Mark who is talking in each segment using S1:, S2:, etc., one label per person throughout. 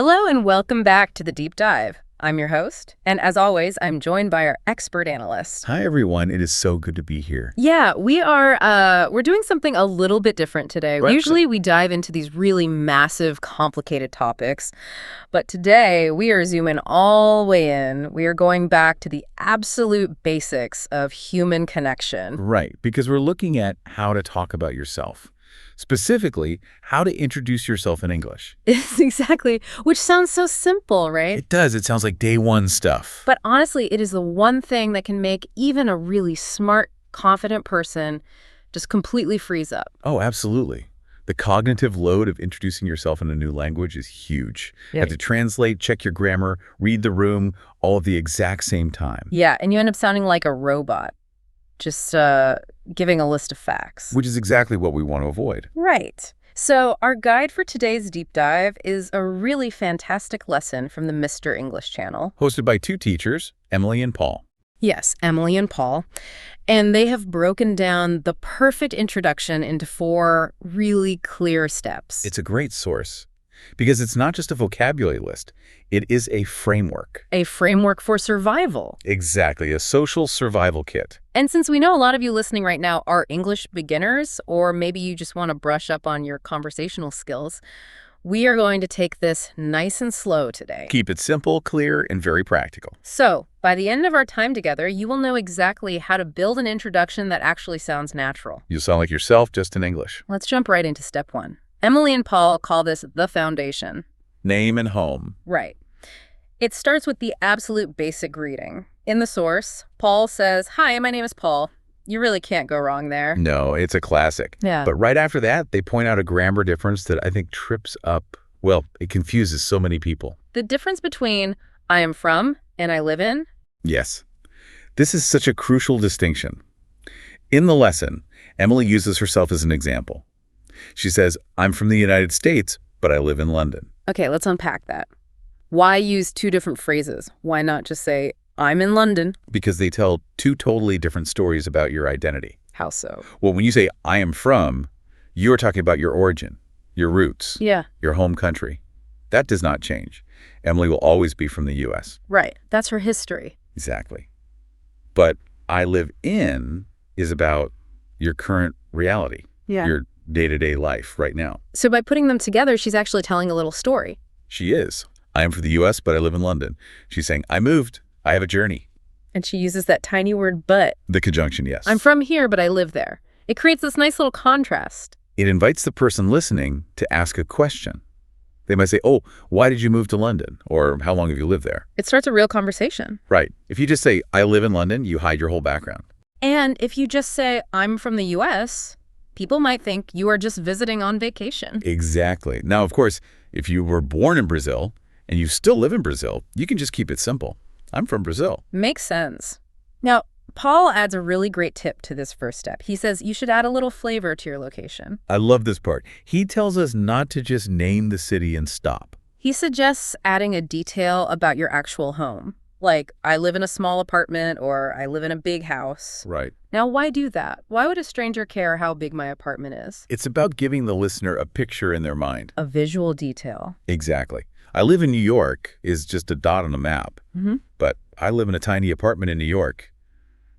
S1: Hello and welcome back to The Deep Dive. I'm your host, and as always, I'm joined by our expert analyst.
S2: Hi, everyone. It is so good to be here.
S1: Yeah, we're doing something a little bit different today.
S2: Right.
S1: Usually we dive into these really massive, complicated topics, but today we are zooming all the way in. We are going back to the absolute basics of human connection.
S2: Right, because we're looking at how to talk about yourself. Specifically, how to introduce yourself in English.
S1: It's exactly, which sounds so simple, right?
S2: It does. It sounds like day one stuff.
S1: But honestly, it is the one thing that can make even a really smart, confident person just completely freeze up.
S2: Oh, absolutely. The cognitive load of introducing yourself in a new language is huge. You have to translate, check your grammar, read the room, all at the exact same time.
S1: Yeah, and you end up sounding like a robot, just giving a list of facts.
S2: Which is exactly what we want to avoid.
S1: Right. So our guide for today's deep dive is a really fantastic lesson from the Mr. English channel.
S2: Hosted by two teachers, Emily and Paul.
S1: Yes, Emily and Paul. And they have broken down the perfect introduction into 4 really clear steps.
S2: It's a great source because it's not just a vocabulary list. It is a framework.
S1: A framework for survival.
S2: Exactly, a social survival kit.
S1: And since we know a lot of you listening right now are English beginners, or maybe you just want to brush up on your conversational skills, we are going to take this nice and slow today.
S2: Keep it simple, clear, and very practical.
S1: So, by the end of our time together, you will know exactly how to build an introduction that actually sounds natural.
S2: You'll sound like yourself, just in English.
S1: Let's jump right into step 1. Emily and Paul call this the foundation.
S2: Name and home.
S1: Right. It starts with the absolute basic greeting. In the source, Paul says, "Hi, my name is Paul." You really can't go wrong there.
S2: No, it's a classic.
S1: Yeah.
S2: But right after that, they point out a grammar difference that I think trips up, well, it confuses so many people.
S1: The difference between I am from and I live in?
S2: Yes. This is such a crucial distinction. In the lesson, Emily uses herself as an example. She says, "I'm from the United States, but I live in London."
S1: Okay, let's unpack that. Why use 2 different phrases? Why not just say, I'm in London?
S2: Because they tell 2 totally different stories about your identity.
S1: How so?
S2: Well, when you say, "I am from," you're talking about your origin, your roots,
S1: Yeah.
S2: your home country. That does not change. Emily will always be from the U.S.
S1: Right. That's her history.
S2: Exactly. But "I live in" is about your current reality, your day-to-day life right now.
S1: So by putting them together, she's actually telling a little story.
S2: She is. "I am from the U.S., but I live in London." She's saying, "I moved. I have a journey."
S1: And she uses that tiny word, but.
S2: The conjunction, yes.
S1: I'm from here, but I live there. It creates this nice little contrast.
S2: It invites the person listening to ask a question. They might say, "Oh, why did you move to London?" Or "How long have you lived there?"
S1: It starts a real conversation.
S2: Right. If you just say, "I live in London," you hide your whole background.
S1: And if you just say, I'm from the U.S., people might think you are just visiting on vacation.
S2: Exactly. Now, of course, if you were born in Brazil and you still live in Brazil, you can just keep it simple. "I'm from Brazil."
S1: Makes sense. Now, Paul adds a really great tip to this first step. He says you should add a little flavor to your location.
S2: I love this part. He tells us not to just name the city and stop.
S1: He suggests adding a detail about your actual home, like I live in a small apartment or I live in a big house.
S2: Right.
S1: Now, why do that? Why would a stranger care how big my apartment is?
S2: It's about giving the listener a picture in their mind.
S1: A visual detail.
S2: Exactly. "I live in New York" is just a dot on a map. But "I live in a tiny apartment in New York."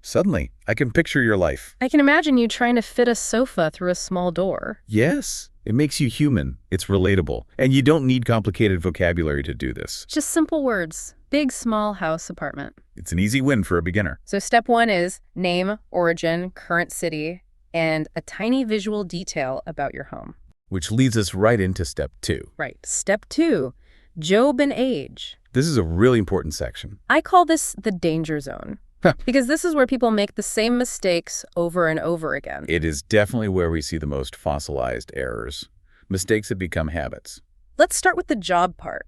S2: Suddenly, I can picture your life.
S1: I can imagine you trying to fit a sofa through a small door.
S2: Yes. It makes you human. It's relatable. And you don't need complicated vocabulary to do this.
S1: Just simple words. Big, small house, apartment.
S2: It's an easy win for a beginner.
S1: So step 1 is name, origin, current city, and a tiny visual detail about your home.
S2: Which leads us right into step 2.
S1: Right. Step 2, job and age.
S2: This is a really important section.
S1: I call this the danger zone. Because this is where people make the same mistakes over and over again.
S2: It is definitely where we see the most fossilized errors. Mistakes that become habits.
S1: Let's start with the job part.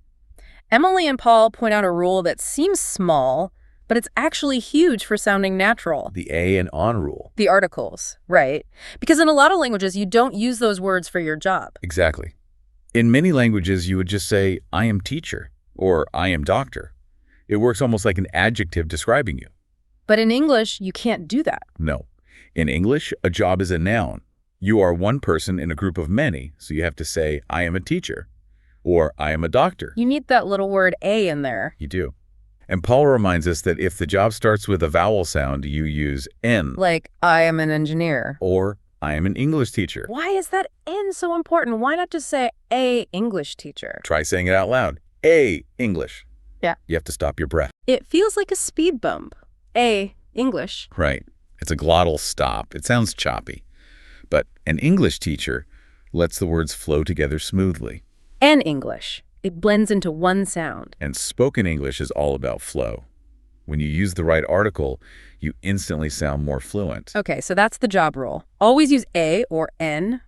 S1: Emily and Paul point out a rule that seems small, but it's actually huge for sounding natural.
S2: The "a" and "on" rule.
S1: The articles, right? Because in a lot of languages, you don't use those words for your job.
S2: Exactly. In many languages, you would just say, "I am teacher," or "I am doctor." It works almost like an adjective describing you.
S1: But in English, you can't do that.
S2: No. In English, a job is a noun. You are one person in a group of many, so you have to say, "I am a teacher," Or I am a doctor.
S1: You need that little word A in there.
S2: You do. And Paul reminds us that if the job starts with a vowel sound, you use N.
S1: Like, I am an engineer.
S2: Or I am an English teacher.
S1: Why is that N so important? Why not just say a English teacher?
S2: Try saying it out loud. A English.
S1: Yeah.
S2: You have to stop your breath.
S1: It feels like a speed bump. A English.
S2: Right. It's a glottal stop. It sounds choppy. But an English teacher lets the words flow together smoothly.
S1: An English. It blends into one sound.
S2: And spoken English is all about flow. When you use the right article, you instantly sound more fluent.
S1: Okay, so that's the job role. Always use A or N.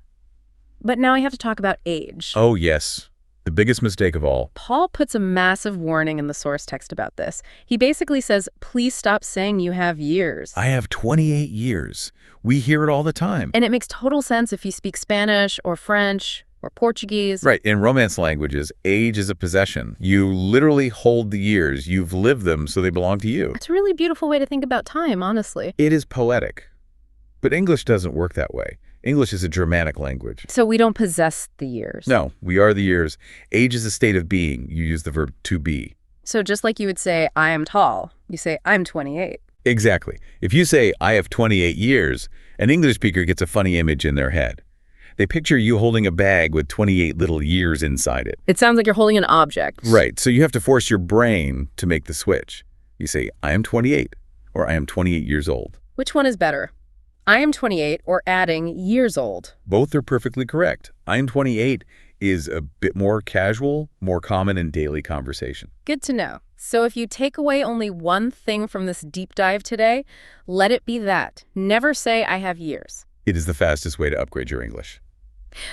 S1: But now I have to talk about age.
S2: Oh, yes. The biggest mistake of all.
S1: Paul puts a massive warning in the source text about this. He basically says, please stop saying you have years.
S2: I have 28 years. We hear it all the time.
S1: And it makes total sense if you speak Spanish or French or Portuguese.
S2: Right. In Romance languages, age is a possession. You literally hold the years. You've lived them, so they belong to you.
S1: It's a really beautiful way to think about time, honestly.
S2: It is poetic. But English doesn't work that way. English is a Germanic language.
S1: So we don't possess the years.
S2: No, we are the years. Age is a state of being. You use the verb to be.
S1: So just like you would say, I am tall, you say, I'm 28.
S2: Exactly. If you say, I have 28 years, an English speaker gets a funny image in their head. They picture you holding a bag with 28 little years inside it.
S1: It sounds like you're holding an object.
S2: Right. So you have to force your brain to make the switch. You say, I am 28, or I am 28 years old.
S1: Which one is better? I am 28 or adding years old?
S2: Both are perfectly correct. I am 28 is a bit more casual, more common in daily conversation.
S1: Good to know. So if you take away only one thing from this deep dive today, let it be that. Never say I have years.
S2: It is the fastest way to upgrade your English.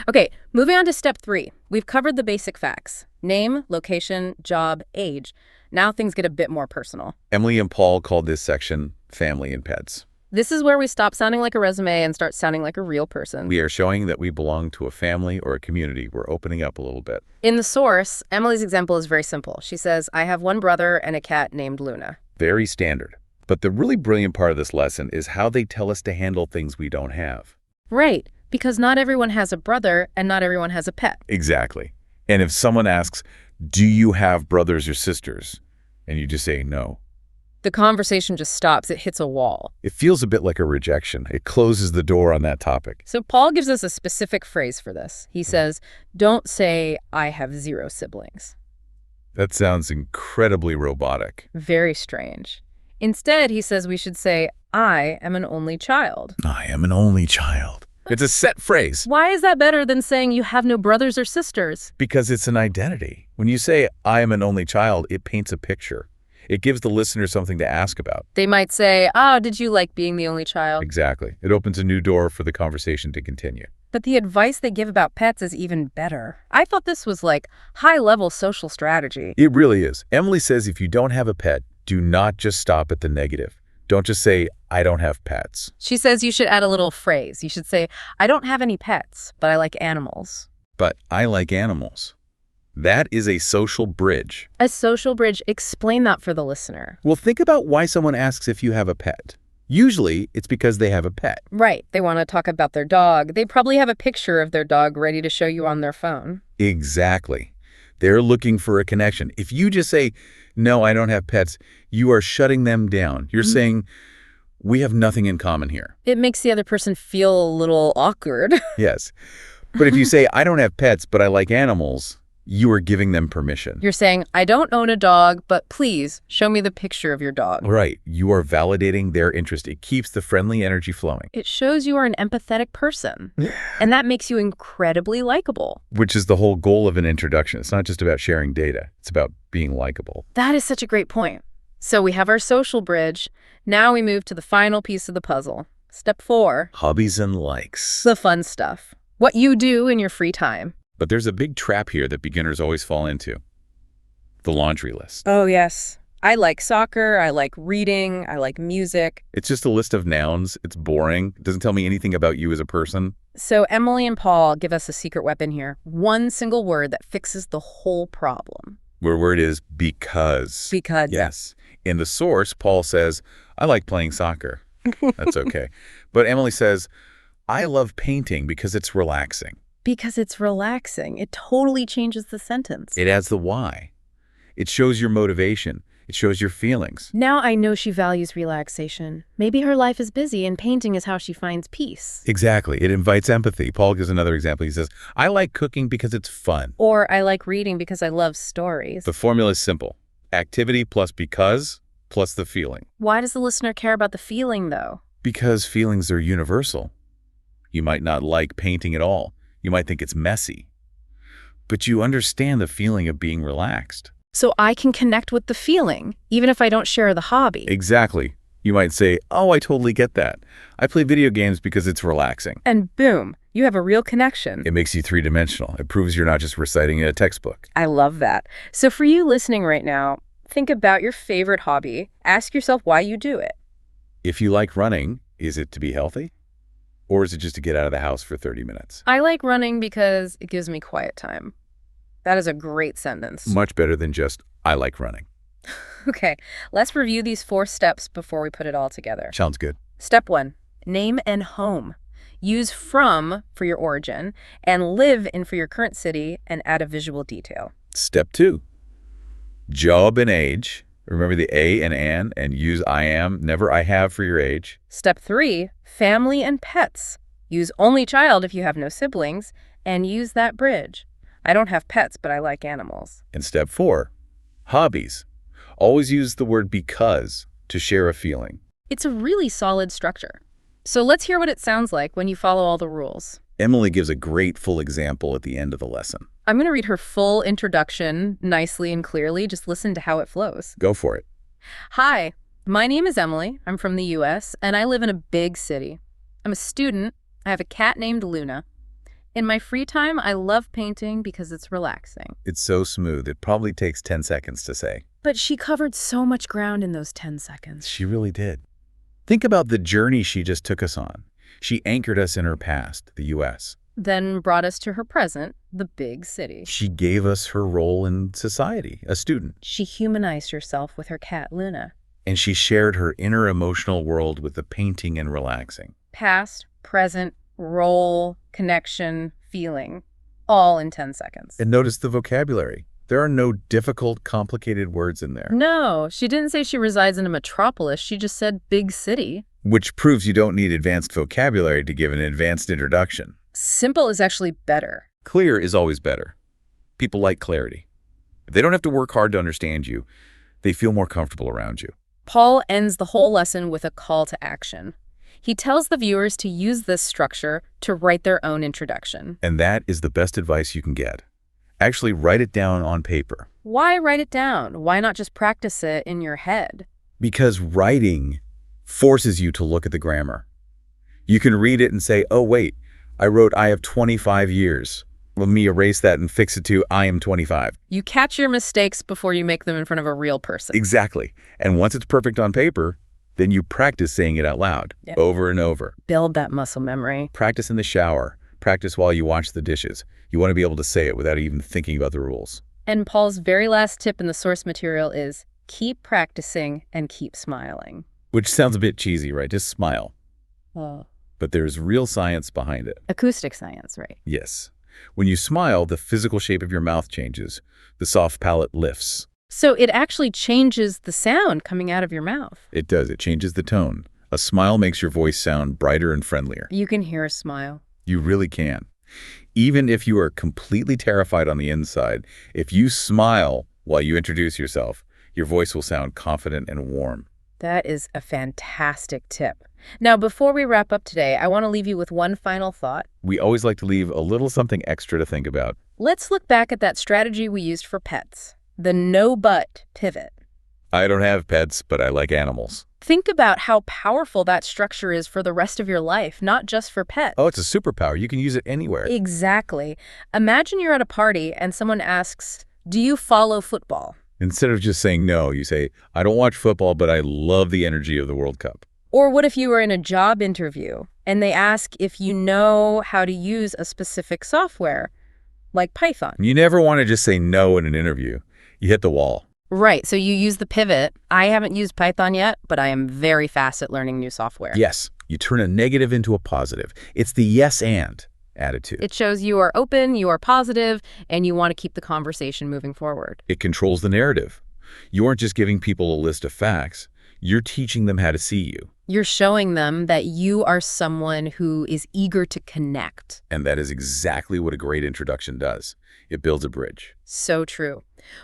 S1: Okay, moving on to step 3. We've covered the basic facts. Name, location, job, age. Now things get a bit more personal.
S2: Emily and Paul called this section Family and Pets.
S1: This is where we stop sounding like a resume and start sounding like a real person.
S2: We are showing that we belong to a family or a community. We're opening up a little bit.
S1: In the source, Emily's example is very simple. She says, I have one brother and a cat named Luna.
S2: Very standard. But the really brilliant part of this lesson is how they tell us to handle things we don't have.
S1: Right, because not everyone has a brother and not everyone has a pet.
S2: Exactly. And if someone asks, do you have brothers or sisters? And you just say no.
S1: The conversation just stops. It hits a wall.
S2: It feels a bit like a rejection. It closes the door on that topic.
S1: So Paul gives us a specific phrase for this. He says, don't say, I have 0 siblings.
S2: That sounds incredibly robotic.
S1: Very strange. Instead, he says we should say, I am an only child.
S2: I am an only child. It's a set phrase.
S1: Why is that better than saying you have no brothers or sisters?
S2: Because it's an identity. When you say, I am an only child, it paints a picture. It gives the listener something to ask about.
S1: They might say, did you like being the only child?
S2: Exactly. It opens a new door for the conversation to continue.
S1: But the advice they give about pets is even better. I thought this was like high-level social strategy.
S2: It really is. Emily says if you don't have a pet, do not just stop at the negative. Don't just say, I don't have pets.
S1: She says you should add a little phrase. You should say, I don't have any pets, but I like animals.
S2: But I like animals. That is a social bridge.
S1: A social bridge. Explain that for the listener.
S2: Well, think about why someone asks if you have a pet. Usually, it's because they have a pet.
S1: Right. They want to talk about their dog. They probably have a picture of their dog ready to show you on their phone.
S2: Exactly. They're looking for a connection. If you just say, no, I don't have pets, you are shutting them down. You're saying, we have nothing in common here.
S1: It makes the other person feel a little awkward.
S2: Yes. But if you say, I don't have pets, but I like animals, you are giving them permission.
S1: You're saying, I don't own a dog, but please show me the picture of your dog.
S2: Right. You are validating their interest. It keeps the friendly energy flowing.
S1: It shows you are an empathetic person. And that makes you incredibly likable.
S2: Which is the whole goal of an introduction. It's not just about sharing data. It's about being likable.
S1: That is such a great point. So we have our social bridge. Now we move to the final piece of the puzzle. Step 4.
S2: Hobbies and likes.
S1: The fun stuff. What you do in your free time.
S2: But there's a big trap here that beginners always fall into. The laundry list.
S1: Oh, yes. I like soccer. I like reading. I like music.
S2: It's just a list of nouns. It's boring. It doesn't tell me anything about you as a person.
S1: So Emily and Paul give us a secret weapon here. One single word that fixes the whole problem.
S2: Where word is because.
S1: Because.
S2: Yes. In the source, Paul says, I like playing soccer. That's okay. But Emily says, I love painting because it's relaxing.
S1: Because it's relaxing. It totally changes the sentence.
S2: It adds the why. It shows your motivation. It shows your feelings.
S1: Now I know she values relaxation. Maybe her life is busy and painting is how she finds peace.
S2: Exactly. It invites empathy. Paul gives another example. He says, I like cooking because it's fun.
S1: Or I like reading because I love stories.
S2: The formula is simple. Activity plus because plus the feeling.
S1: Why does the listener care about the feeling, though?
S2: Because feelings are universal. You might not like painting at all. You might think it's messy. But you understand the feeling of being relaxed.
S1: So I can connect with the feeling, even if I don't share the hobby.
S2: Exactly. You might say, oh, I totally get that. I play video games because it's relaxing.
S1: And boom, you have a real connection.
S2: It makes you three-dimensional. It proves you're not just reciting a textbook.
S1: I love that. So for you listening right now, think about your favorite hobby. Ask yourself why you do it.
S2: If you like running, is it to be healthy? Or is it just to get out of the house for 30 minutes?
S1: I like running because it gives me quiet time. That is a great sentence.
S2: Much better than just, I like running.
S1: Okay, let's review these 4 steps before we put it all together.
S2: Sounds good.
S1: Step 1, name and home. Use from for your origin and live in for your current city and add a visual detail.
S2: Step 2, job and age. Remember the a and an, and use I am, never I have for your age.
S1: Step 3, family and pets. Use only child if you have no siblings, and use that bridge. I don't have pets, but I like animals.
S2: And step 4, hobbies. Always use the word because to share a feeling.
S1: It's a really solid structure. So let's hear what it sounds like when you follow all the rules.
S2: Emily gives a great full example at the end of the lesson.
S1: I'm going to read her full introduction nicely and clearly. Just listen to how it flows.
S2: Go for it.
S1: Hi, my name is Emily. I'm from the U.S., and I live in a big city. I'm a student. I have a cat named Luna. In my free time, I love painting because it's relaxing.
S2: It's so smooth, it probably takes 10 seconds to say.
S1: But she covered so much ground in those 10 seconds.
S2: She really did. Think about the journey she just took us on. She anchored us in her past, the U.S.
S1: Then brought us to her present, the big city.
S2: She gave us her role in society, a student.
S1: She humanized herself with her cat, Luna.
S2: And she shared her inner emotional world with the painting and relaxing.
S1: Past, present, role, connection, feeling, all in 10 seconds.
S2: And notice the vocabulary. There are no difficult, complicated words in there.
S1: No, she didn't say she resides in a metropolis. She just said big city.
S2: Which proves you don't need advanced vocabulary to give an advanced introduction.
S1: Simple is actually better.
S2: Clear is always better. People like clarity. If they don't have to work hard to understand you, they feel more comfortable around you.
S1: Paul ends the whole lesson with a call to action. He tells the viewers to use this structure to write their own introduction.
S2: And that is the best advice you can get. Actually, write it down on paper.
S1: Why write it down? Why not just practice it in your head?
S2: Because writing forces you to look at the grammar. You can read it and say, oh, wait, I wrote I have 25 years. Let me erase that and fix it to I am 25.
S1: You catch your mistakes before you make them in front of a real person.
S2: Exactly. And once it's perfect on paper, then you practice saying it out loud over and over.
S1: Build that muscle memory.
S2: Practice in the shower. Practice while you wash the dishes. You want to be able to say it without even thinking about the rules.
S1: And Paul's very last tip in the source material is keep practicing and keep smiling.
S2: Which sounds a bit cheesy, right? Just smile.
S1: Oh.
S2: But there's real science behind it.
S1: Acoustic science, right?
S2: Yes. When you smile, the physical shape of your mouth changes. The soft palate lifts.
S1: So it actually changes the sound coming out of your mouth.
S2: It does. It changes the tone. A smile makes your voice sound brighter and friendlier.
S1: You can hear a smile.
S2: You really can. Even if you are completely terrified on the inside, if you smile while you introduce yourself, your voice will sound confident and warm.
S1: That is a fantastic tip. Now, before we wrap up today, I want to leave you with one final thought.
S2: We always like to leave a little something extra to think about.
S1: Let's look back at that strategy we used for pets, the no-but pivot.
S2: I don't have pets, but I like animals.
S1: Think about how powerful that structure is for the rest of your life, not just for pets.
S2: Oh, it's a superpower. You can use it anywhere.
S1: Exactly. Imagine you're at a party and someone asks, do you follow football?
S2: Instead of just saying no, you say, I don't watch football, but I love the energy of the World Cup.
S1: Or what if you were in a job interview and they ask if you know how to use a specific software, like Python?
S2: You never want to just say no in an interview. You hit the wall.
S1: Right, so you use the pivot. I haven't used Python yet, but I am very fast at learning new software.
S2: Yes, you turn a negative into a positive. It's the yes and attitude.
S1: It shows you are open, you are positive, and you want to keep the conversation moving forward.
S2: It controls the narrative. You aren't just giving people a list of facts. You're teaching them how to see you.
S1: You're showing them that you are someone who is eager to connect.
S2: And that is exactly what a great introduction does. It builds a bridge.
S1: So true.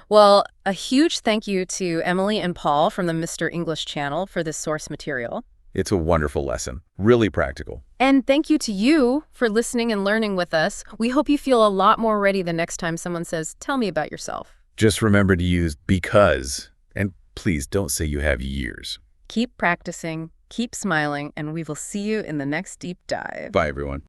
S1: Well, a huge thank you to Emily and Paul from the Mr. English channel for this source material.
S2: It's a wonderful lesson, really practical.
S1: And thank you to you for listening and learning with us. We hope you feel a lot more ready the next time someone says, "Tell me about yourself."
S2: Just remember to use because, and please don't say you have years.
S1: Keep practicing, keep smiling, and we will see you in the next deep dive.
S2: Bye, everyone.